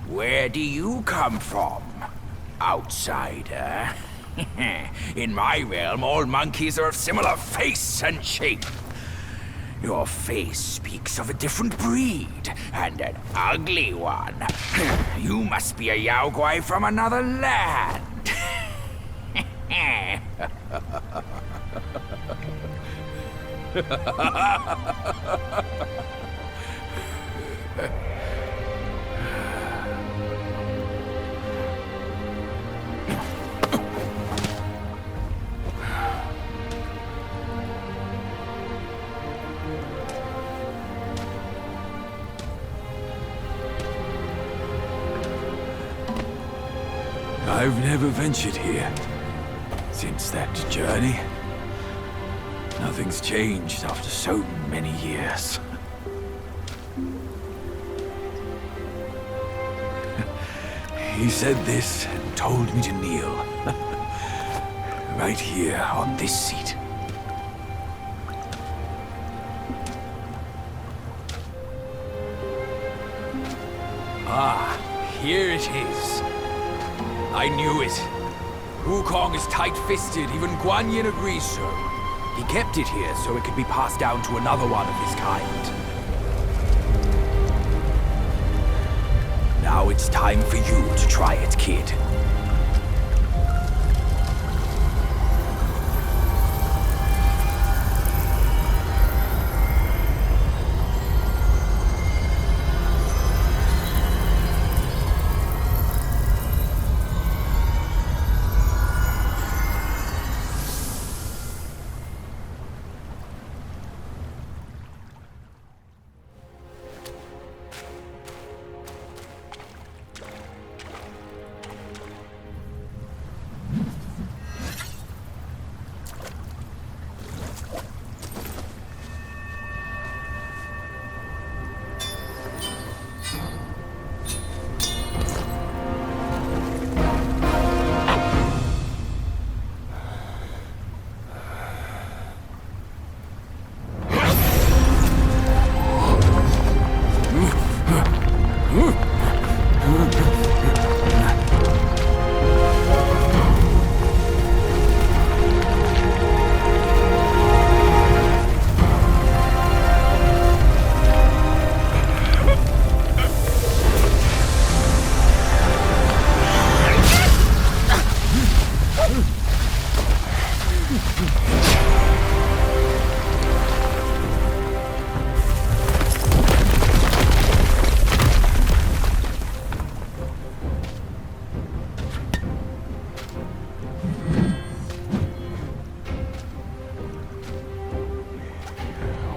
Where do you come from, outsider? In my realm, all monkeys are of similar face and shape. Your face speaks of a different breed, and an ugly one. You must be a Yaoguai from another land. I've never ventured here since that journey. Nothing's changed after so many years. He said this and told me to kneel. Right here on this seat. Ah, here it is. I knew it. Wukong is tight-fisted, even Guan Yin agrees so. He kept it here so it could be passed down to another one of his kind. Now it's time for you to try it, kid.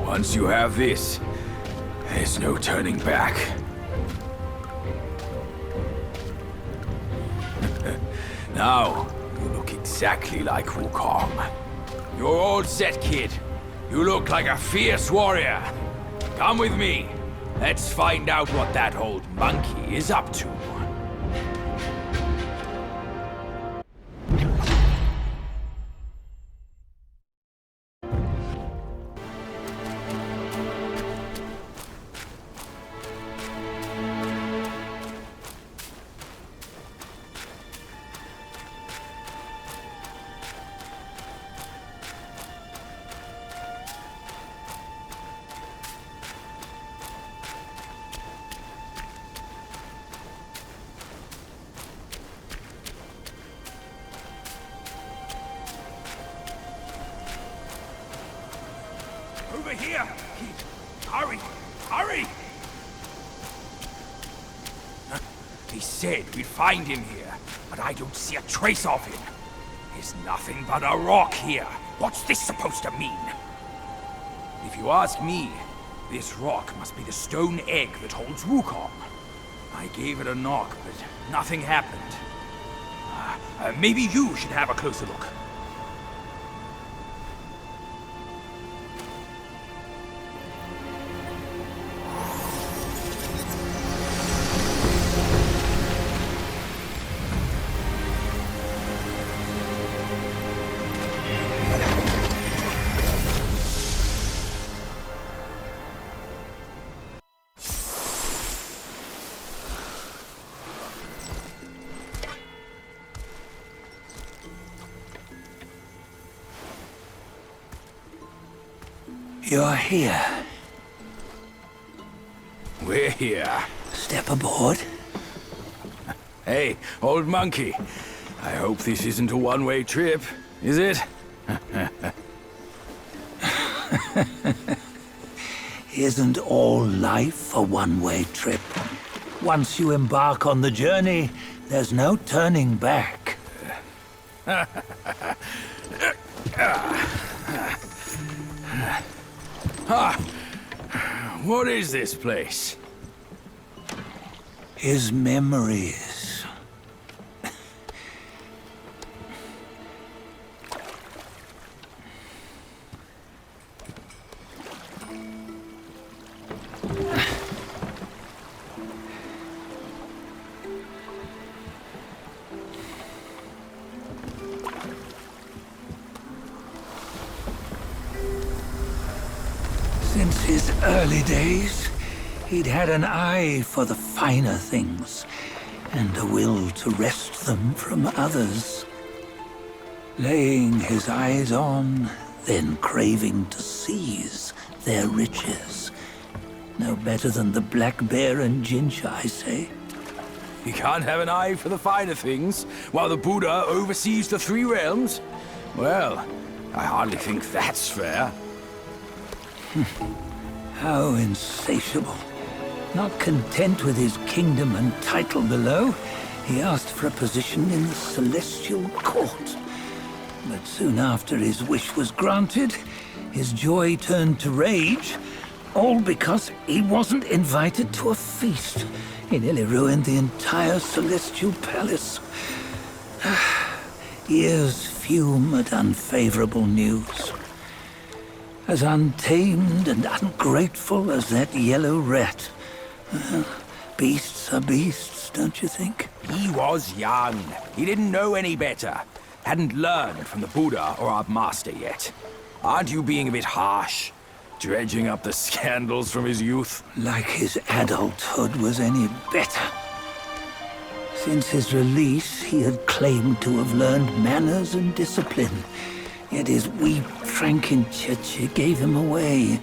Once you have this, there's no turning back. Now, you look exactly like Wukong. You're all set, kid. You look like a fierce warrior. Come with me. Let's find out what that old monkey is up to. Over here! Hurry! Hurry! He said we'd find him here, but I don't see a trace of him. There's nothing but a rock here. What's this supposed to mean? If you ask me, this rock must be the stone egg that holds Wukong. I gave it a knock, but nothing happened. Maybe you should have a closer look. You're here. We're here. Step aboard. Hey, old monkey. I hope this isn't a one-way trip, is it? Isn't all life a one-way trip? Once you embark on the journey, there's no turning back. What is this place? His memories. Since his early days, he'd had an eye for the finer things, and a will to wrest them from others. Laying his eyes on, then craving to seize their riches. No better than the black bear and ginger, I say. You can't have an eye for the finer things, while the Buddha oversees the three realms? Well, I hardly think that's fair. How insatiable. Not content with his kingdom and title below, he asked for a position in the celestial court. But soon after his wish was granted, his joy turned to rage, all because he wasn't invited to a feast. He nearly ruined the entire celestial palace. Ears fume at unfavorable news. As untamed and ungrateful as that yellow rat. Well, beasts are beasts, don't you think? He was young. He didn't know any better. Hadn't learned from the Buddha or our master yet. Aren't you being a bit harsh? Dredging up the scandals from his youth? Like his adulthood was any better. Since his release, he had claimed to have learned manners and discipline. Yet his weak Frankenchurch gave him away.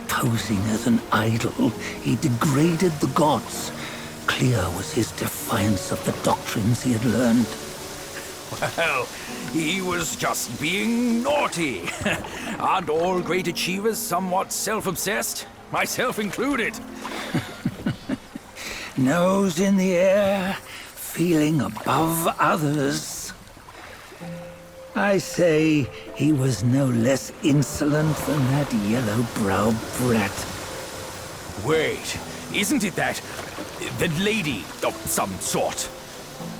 Posing as an idol, he degraded the gods. Clear was his defiance of the doctrines he had learned. Well, he was just being naughty. Aren't all great achievers somewhat self-obsessed? Myself included. Nose in the air, feeling above others. I say he was no less insolent than that yellow-browed brat. Wait, isn't it that lady of some sort?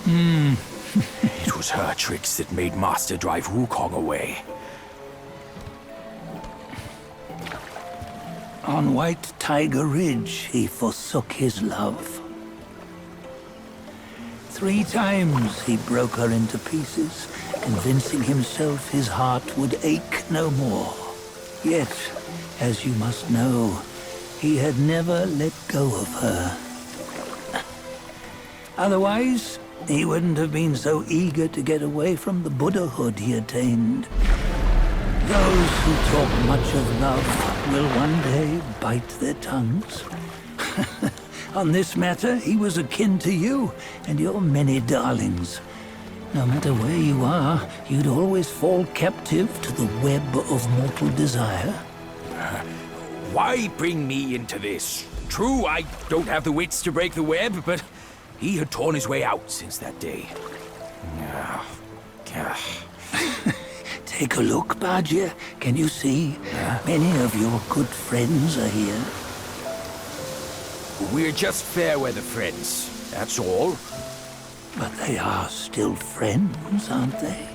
It was her tricks that made Master drive Wukong away. On White Tiger Ridge, he forsook his love. 3 times he broke her into pieces, convincing himself his heart would ache no more. Yet, as you must know, he had never let go of her. Otherwise, he wouldn't have been so eager to get away from the Buddhahood he attained. Those who talk much of love will one day bite their tongues. On this matter, he was akin to you and your many darlings. No matter where you are, you'd always fall captive to the web of mortal desire. Why bring me into this? True, I don't have the wits to break the web, but he had torn his way out since that day. Take a look, Bajia. Can you see? Many of your good friends are here. We're just fair-weather friends, that's all. But they are still friends, aren't they?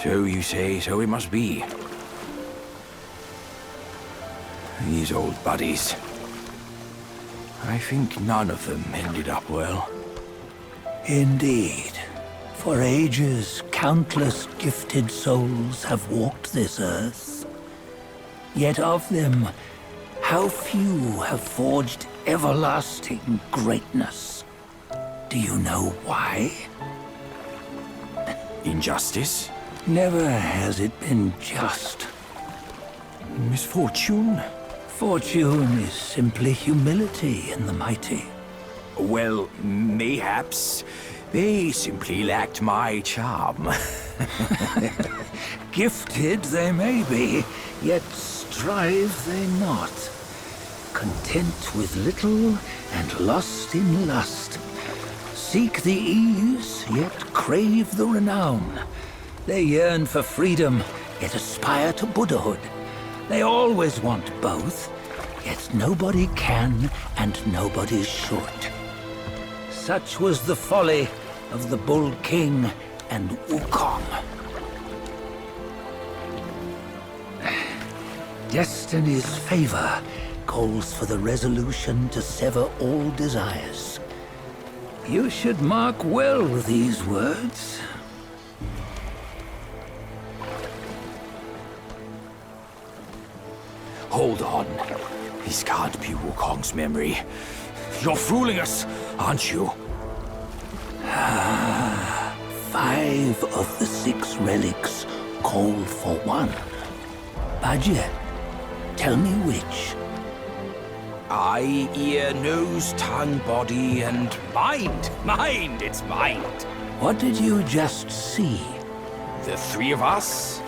So you say, so it must be. These old buddies. I think none of them ended up well. Indeed. For ages, countless gifted souls have walked this earth. Yet of them, how few have forged everlasting greatness? Do you know why? Injustice? Never has it been just. Misfortune? Fortune is simply humility in the mighty. Well, mayhaps. They simply lacked my charm. Gifted they may be, yet strive they not. Content with little and lost in lust. Seek the ease, yet crave the renown. They yearn for freedom, yet aspire to Buddhahood. They always want both, yet nobody can and nobody should. Such was the folly of the Bull King and Wukong. Destiny's favor calls for the resolution to sever all desires. You should mark well these words. Hold on. This can't be Wukong's memory. You're fooling us, aren't you? 5 of the 6 relics call for one. Bajie, tell me which. Eye, ear, nose, tongue, body, and mind. Mind, it's mind. What did you just see? The 3 of us?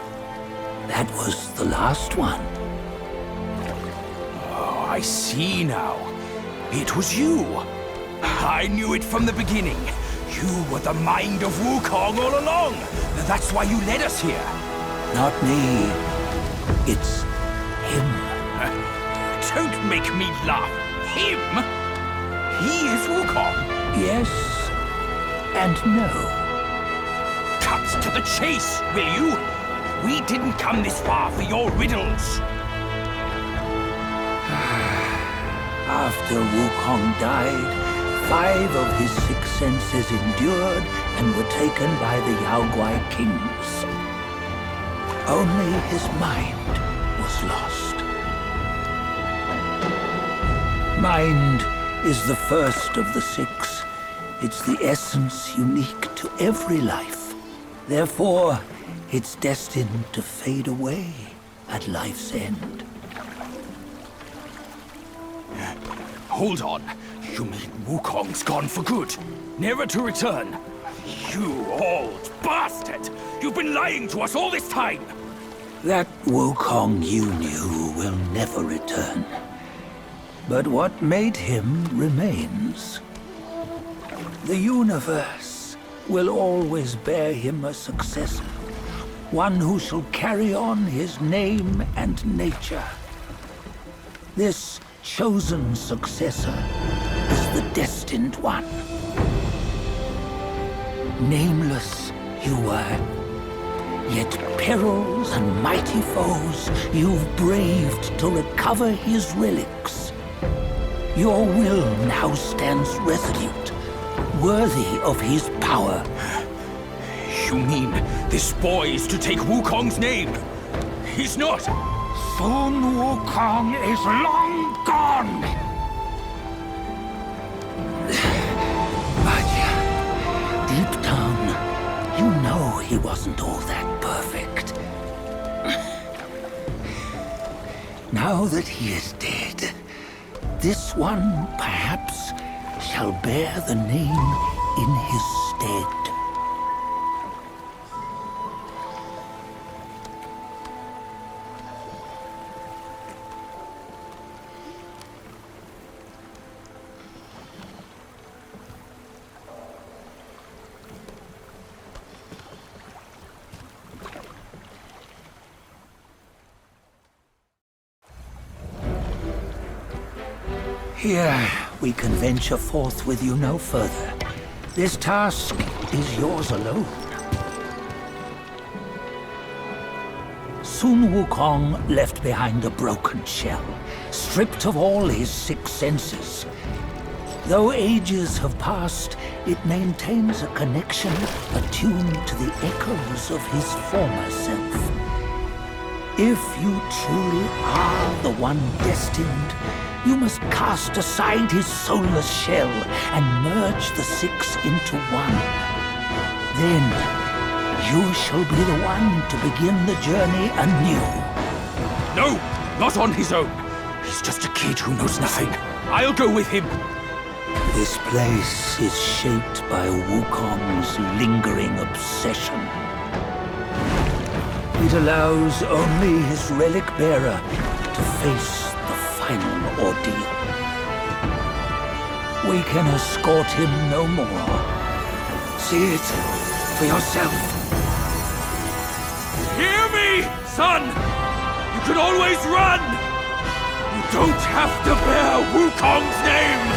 That was the last one. Oh, I see now. It was you. I knew it from the beginning. You were the mind of Wukong all along. That's why you led us here. Not me. It's him. Don't make me laugh. Him? He is Wukong. Yes and no. Cut to the chase, will you? We didn't come this far for your riddles. After Wukong died, 5 of his 6 senses endured and were taken by the Yaoguai kings. Only his mind was lost. Mind is the first of the 6. It's the essence unique to every life. Therefore, it's destined to fade away at life's end. Hold on. You mean Wukong's gone for good? Never to return? You old bastard! You've been lying to us all this time! That Wukong you knew will never return. But what made him remains. The universe will always bear him a successor. One who shall carry on his name and nature. This chosen successor is the destined one. Nameless you were, yet perils and mighty foes you've braved to recover his relics. Your will now stands resolute, worthy of his power. You mean this boy is to take Wukong's name? He's not! Sun Wukong is long gone! Bajie, deep down, you know he wasn't all that perfect. Now that he is dead, this one, perhaps, shall bear the name in his stead. Here, we can venture forth with you no further. This task is yours alone. Sun Wukong left behind a broken shell, stripped of all his 6 senses. Though ages have passed, it maintains a connection attuned to the echoes of his former self. If you truly are the one destined, you must cast aside his soulless shell and merge the 6 into one. Then You shall be the one to begin the journey anew. No, not on his own. He's just a kid who knows nothing. I'll go with him. This place is shaped by Wukong's lingering obsession. It allows only his relic bearer to face the final ordeal. We can escort him no more. See it for yourself. Hear me, son! You can always run! You don't have to bear Wukong's name!